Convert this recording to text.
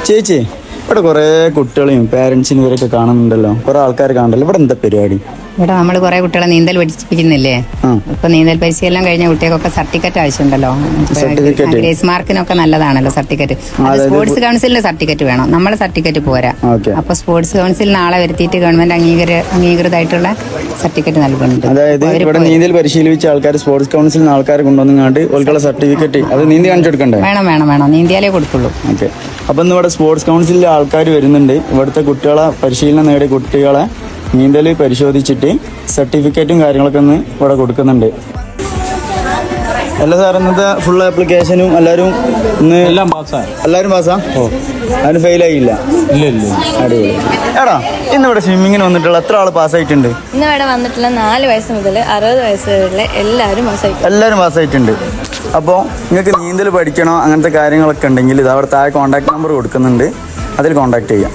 ചേച്ചി ഇവിടെ കുറേ കുട്ടികളെയും പേരൻസിനും ഇവരൊക്കെ കാണുന്നുണ്ടല്ലോ, കുറെ ആൾക്കാർ കാണുന്നുണ്ടല്ലോ. ഇവിടെ എന്താ പരിപാടി? ഇവിടെ നമ്മൾ കുറെ കുട്ടികളെ നീന്തൽ പഠിപ്പിക്കുന്നില്ലേ? ഇപ്പൊ നീന്തൽ പരിശീലനം കഴിഞ്ഞ കുട്ടികൾക്കൊക്കെ സർട്ടിഫിക്കറ്റ് ആവശ്യമുണ്ടല്ലോ. ഗ്രേസ് മാർക്കിനൊക്കെ നല്ലതാണല്ലോ സർട്ടിഫിക്കറ്റ്. സ്പോർട്സ് കൗൺസിലിന്റെ സർട്ടിഫിക്കറ്റ് വേണം, നമ്മളെ സർട്ടിഫിക്കറ്റ് പോരാ. അപ്പൊ സ്പോർട്സ് കൗൺസിൽ നാളെ വരുത്തിയിട്ട് ഗവൺമെന്റ് അംഗീകൃതമായിട്ടുള്ള സർട്ടിഫിക്കറ്റ് നൽകുന്നുണ്ട്. അതായത് ഇവിടെ നീന്തൽ പരിശീലിച്ച ആൾക്കാർ സ്പോർട്സ് കൗൺസിലിന് ആൾക്കാർ കൊണ്ടുവന്നാണ്ട് ഓൾക്കുള്ള സർട്ടിഫിക്കറ്റ് അത് നീന്തി കാണിച്ചു കൊടുക്കണ്ടേ? വേണം നീന്തിയാലേ കൊടുക്കുള്ളൂ. ഓക്കെ. അപ്പൊ ഇന്ന് ഇവിടെ സ്പോർട്സ് കൗൺസിലിലെ ആൾക്കാർ വരുന്നുണ്ട്. ഇവിടുത്തെ കുട്ടികളെ പരിശീലനം നേടിയ കുട്ടികളെ നീന്തൽ പരിശോധിച്ചിട്ട് സർട്ടിഫിക്കറ്റും കാര്യങ്ങളൊക്കെ ഒന്ന് ഇവിടെ കൊടുക്കുന്നുണ്ട്. അല്ല സാർ, ഇന്നത്തെ ഫുൾ ആപ്ലിക്കേഷനും എല്ലാവരും ഇന്ന് എല്ലാവരും പാസ്സാ? അതിന് ഫെയിലായില്ല? അടിപൊളി. എടാ, ഇന്നിവിടെ സ്വിമ്മിങ്ങിന് വന്നിട്ടുള്ള എത്ര ആൾ പാസ്സായിട്ടുണ്ട്? ഇന്നിവിടെ വന്നിട്ടുള്ള 4 വയസ്സ് മുതൽ 60 വയസ്സ് വരെ എല്ലാവരും പാസ്സായിട്ടുണ്ട്. അപ്പോൾ നിങ്ങൾക്ക് നീന്തൽ പഠിക്കണോ അങ്ങനത്തെ കാര്യങ്ങളൊക്കെ ഉണ്ടെങ്കിൽ ഇത് അവിടെ താഴെ കോൺടാക്ട് നമ്പർ കൊടുക്കുന്നുണ്ട്, അതിൽ കോൺടാക്ട് ചെയ്യാം.